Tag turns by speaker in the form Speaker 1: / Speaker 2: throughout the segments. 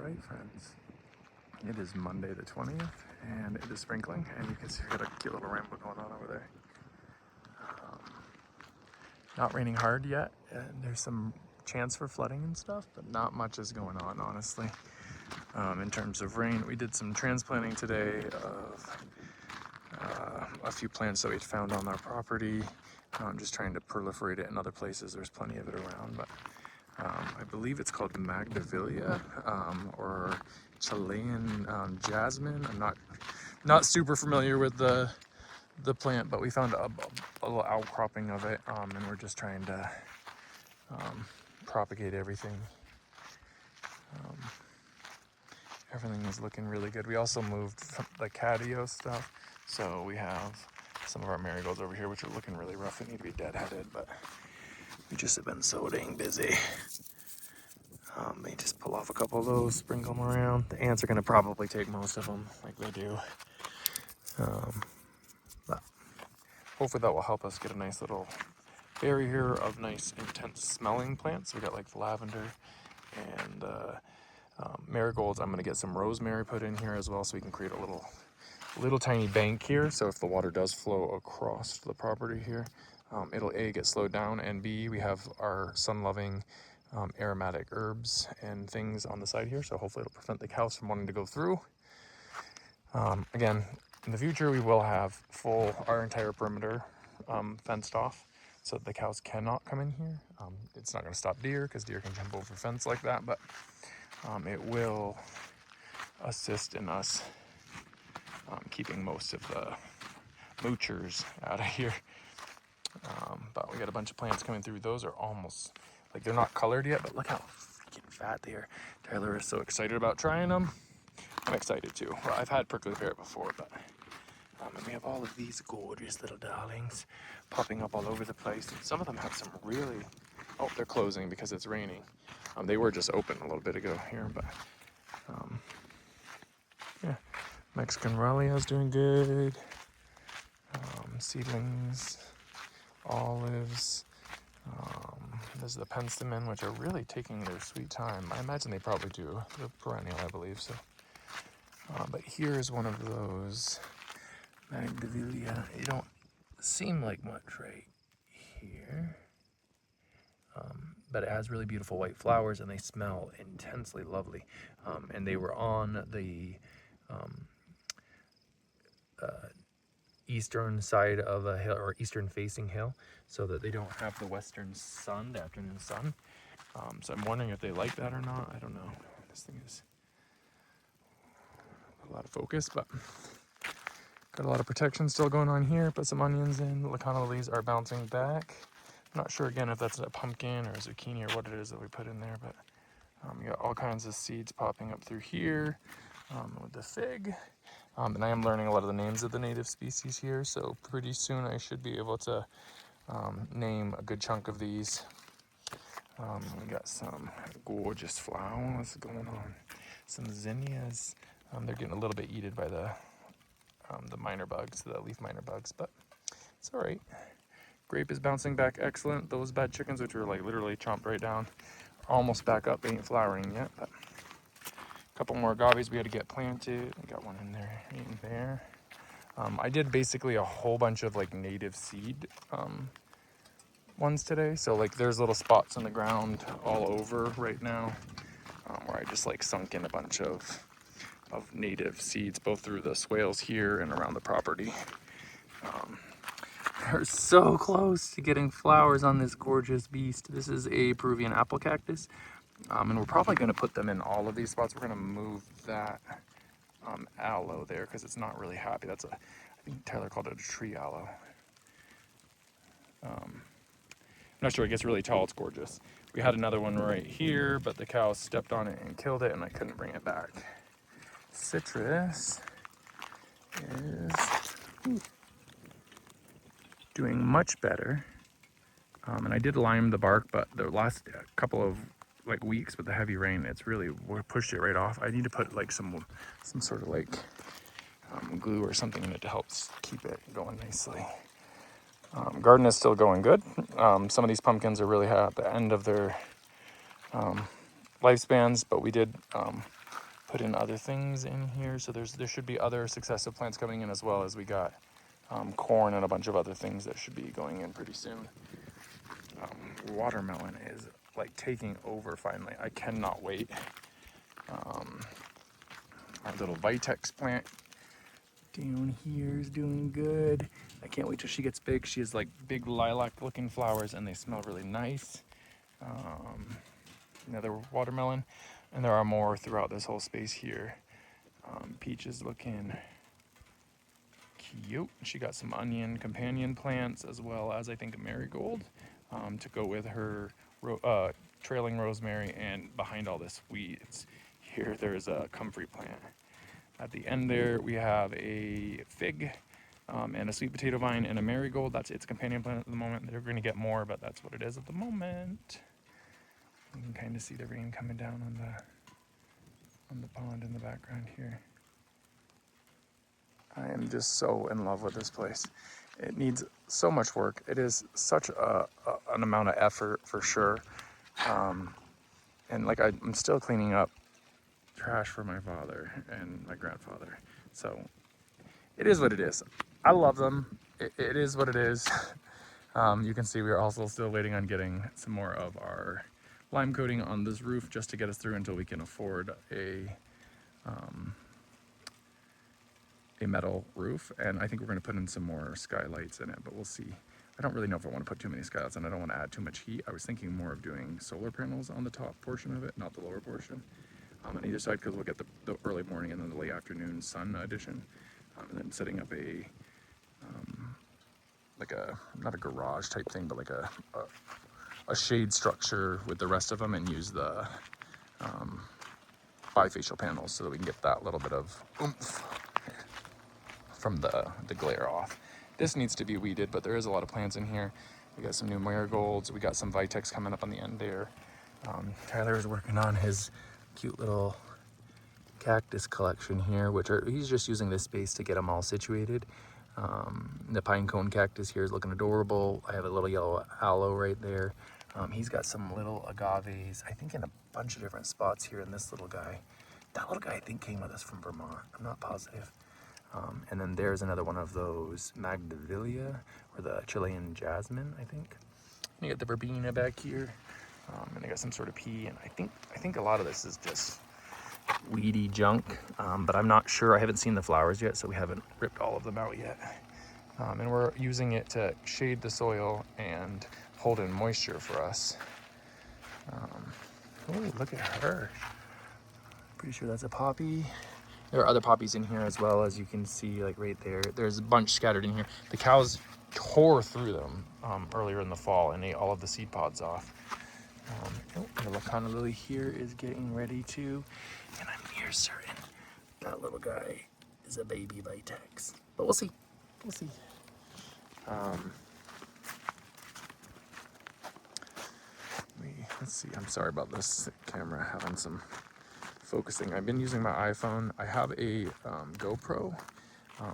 Speaker 1: Alright friends, it is Monday the 20th and it is sprinkling, and you can see we got a cute little rainbow going on over there. Not raining hard yet, and there's some chance for flooding and stuff, but not much is going on, honestly. In terms of rain, we did some transplanting today of a few plants that we found on our property. Just trying to proliferate it in other places. There's plenty of it around, but I believe it's called Magdavilia or Chilean jasmine. I'm not super familiar with the plant, but we found a little outcropping of it, and we're just trying to propagate everything. Everything is looking really good. We also moved the catio stuff, so we have some of our marigolds over here, which are looking really rough. They need to be deadheaded, but we just have been so dang busy. They just pull off a couple of those, sprinkle them around. The ants are going to probably take most of them, like they do. But hopefully that will help us get a nice little berry here of nice, intense smelling plants. We got like the lavender and marigolds. I'm going to get some rosemary put in here as well, so we can create a little tiny bank here. So if the water does flow across the property here, it'll A, get slowed down, and B, we have our sun-loving aromatic herbs and things on the side here, so hopefully it'll prevent the cows from wanting to go through. Again, in the future we will have our entire perimeter fenced off so that the cows cannot come in here. It's not going to stop deer, because deer can jump over fence like that, but it will assist in us keeping most of the moochers out of here. But we got a bunch of plants coming through. Those are almost, like, they're not colored yet, but look how freaking fat they are. Tyler is so excited about trying them. I'm excited too. Well, I've had prickly pear before, but and we have all of these gorgeous little darlings popping up all over the place. And some of them have some really, oh, they're closing because it's raining. They were just open a little bit ago here, but yeah. Mexican Rallia is doing good. Seedlings, olives. There's the penstemon, which are really taking their sweet time. I imagine they probably do. They're perennial, I believe, so. But here's one of those Magdavilia. You don't seem like much right here. But it has really beautiful white flowers, and they smell intensely lovely. And they were on the eastern side of a hill, or eastern facing hill, so that they don't have the western sun, the afternoon sun. So I'm wondering if they like that or not. I don't know. This thing is a lot of focus, but got a lot of protection still going on here. Put some onions in. The lacana lilies are bouncing back. I'm not sure again if that's a pumpkin or a zucchini or what it is that we put in there, but we got all kinds of seeds popping up through here with the fig. And I am learning a lot of the names of the native species here, so pretty soon I should be able to name a good chunk of these. We got some gorgeous flowers going on. Some zinnias. They're getting a little bit eaten by the miner bugs, the leaf miner bugs, but it's all right. Grape is bouncing back excellent. Those bad chickens, which were like literally chomped right down, are almost back up. They ain't flowering yet, but a couple more agaves we had to get planted. I got one in there, right in there. I did basically a whole bunch of like native seed ones today. So like there's little spots on the ground all over right now where I just like sunk in a bunch of native seeds, both through the swales here and around the property. We're so close to getting flowers on this gorgeous beast. This is a Peruvian apple cactus, and we're probably going to put them in all of these spots. We're going to move that aloe there because it's not really happy. I think Tyler called it a tree aloe. I'm not sure. It gets really tall. It's gorgeous. We had another one right here, but the cow stepped on it and killed it, and I couldn't bring it back. Citrus is doing much better. And I did lime the bark, but the last couple of like weeks with the heavy rain, it's really pushed it right off. I need to put like some sort of like glue or something in it to help keep it going nicely. Garden is still going good. Some of these pumpkins are really at the end of their lifespans, but we did put in other things in here. So there should be other successive plants coming in, as well as we got corn and a bunch of other things that should be going in pretty soon. Watermelon is like taking over finally. I cannot wait. Our little Vitex plant down here is doing good. I can't wait till she gets big. She has like big lilac looking flowers and they smell really nice. Another watermelon, and there are more throughout this whole space here. Peach is looking cute. She got some onion companion plants, as well as I think a marigold to go with her trailing rosemary. And behind all this weeds here, there's a comfrey plant. At the end there, we have a fig and a sweet potato vine and a marigold. That's its companion plant at the moment. They're going to get more, but that's what it is at the moment. You can kind of see the rain coming down on the pond in the background here. I am just so in love with this place. It needs so much work. It is such an amount of effort for sure. And like I'm still cleaning up trash for my father and my grandfather. So it is what it is. I love them. It is what it is. You can see we are also still waiting on getting some more of our lime coating on this roof just to get us through until we can afford a metal roof. And I think we're going to put in some more skylights in it, but we'll see. I don't really know if I want to put too many skylights, and I don't want to add too much heat. I was thinking more of doing solar panels on the top portion of it, not the lower portion, on either side, because we'll get the early morning and then the late afternoon sun addition, and then setting up like not a garage type thing, but like a shade structure with the rest of them, and use the bifacial panels so that we can get that little bit of oomph from the glare off. This needs to be weeded, but there is a lot of plants in here. We got some new marigolds. We got some Vitex coming up on the end there. Tyler is working on his cute little cactus collection here, he's just using this space to get them all situated. The pine cone cactus here is looking adorable. I have a little yellow aloe right there. He's got some little agaves, I think in a bunch of different spots here in this little guy. That little guy I think came with us from Vermont. I'm not positive. And then there's another one of those Magdavilia, or the Chilean jasmine, I think. And you got the verbena back here. And I got some sort of pea, and I think a lot of this is just weedy junk, but I'm not sure. I haven't seen the flowers yet, so we haven't ripped all of them out yet. And we're using it to shade the soil and hold in moisture for us. Oh, look at her. Pretty sure that's a poppy. There are other poppies in here as well, as you can see, like right there. There's a bunch scattered in here. The cows tore through them earlier in the fall and ate all of the seed pods off. The Lacana lily here is getting ready to, and I'm near certain that little guy is a baby Vitex. But we'll see. We'll see. Let's see. I'm sorry about this camera having some focusing. I've been using my iPhone. I have a GoPro,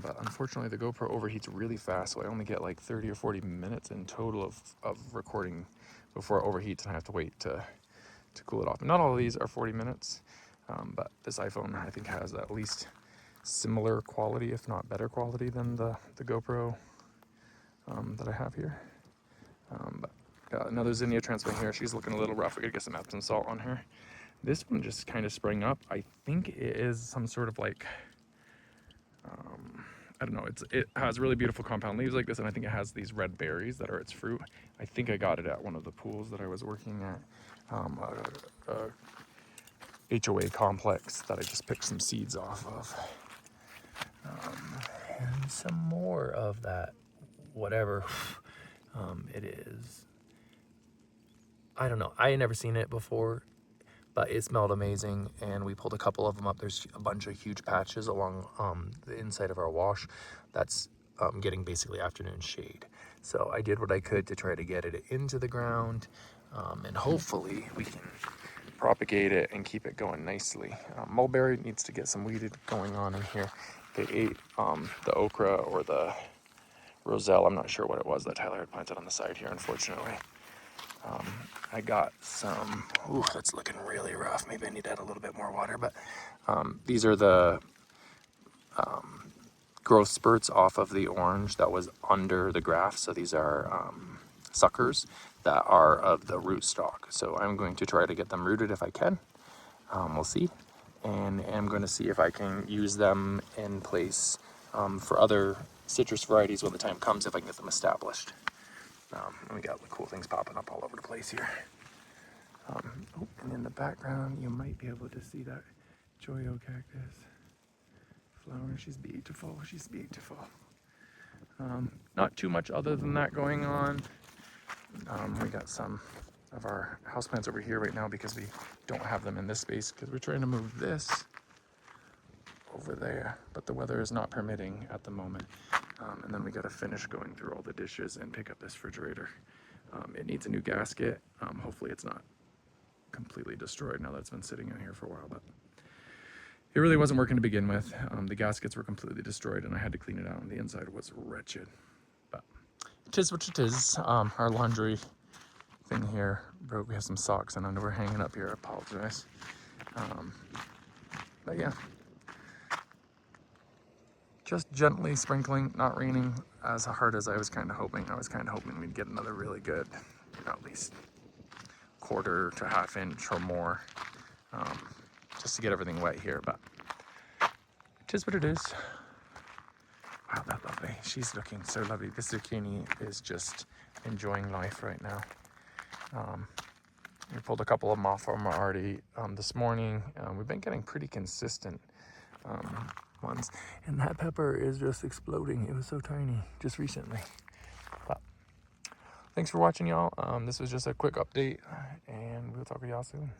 Speaker 1: but unfortunately the GoPro overheats really fast, so I only get like 30 or 40 minutes in total of recording before it overheats, and I have to wait to cool it off. And not all of these are 40 minutes, but this iPhone I think has at least similar quality, if not better quality, than the GoPro that I have here. But got another zinnia transplant here. She's looking a little rough. We gotta get some Epsom salt on her. This one just kind of sprang up. I think it is some sort of like, I don't know, it has really beautiful compound leaves like this, and I think it has these red berries that are its fruit. I think I got it at one of the pools that I was working at, HOA complex that I just picked some seeds off of. And some more of that, whatever it is. I don't know, I had never seen it before, but it smelled amazing, and we pulled a couple of them up. There's a bunch of huge patches along the inside of our wash that's getting basically afternoon shade. So I did what I could to try to get it into the ground, and hopefully we can propagate it and keep it going nicely. Mulberry needs to get some weeded going on in here. They ate the okra or the roselle, I'm not sure what it was that Tyler had planted on the side here, unfortunately. I got some, ooh, that's looking really rough. Maybe I need to add a little bit more water, but These are the growth spurts off of the orange that was under the graft. So these are suckers that are of the rootstock. So I'm going to try to get them rooted if I can. We'll see. And I'm going to see if I can use them in place for other citrus varieties when the time comes, if I can get them established. We got the cool things popping up all over the place here. And in the background, you might be able to see that Joyo cactus flower. She's beautiful. She's beautiful. Not too much other than that going on. We got some of our houseplants over here right now because we don't have them in this space because we're trying to move this over there, but the weather is not permitting at the moment. And then we got to finish going through all the dishes and pick up this refrigerator. It needs a new gasket. Hopefully it's not completely destroyed now that it's been sitting in here for a while, but it really wasn't working to begin with. The gaskets were completely destroyed and I had to clean it out, and the inside was wretched. But it is what it is. Our laundry thing here broke. We have some socks and underwear hanging up here. I apologize. But yeah, just gently sprinkling, not raining as hard as I was kind of hoping. I was kind of hoping we'd get another really good, at least quarter to half inch or more, just to get everything wet here. But it is what it is. Wow, that lovely. She's looking so lovely. This zucchini is just enjoying life right now. We pulled a couple of them off from already this morning. We've been getting pretty consistent ones. And that pepper is just exploding. It was so tiny just recently. But thanks for watching, y'all. This was just a quick update, and we'll talk to y'all soon.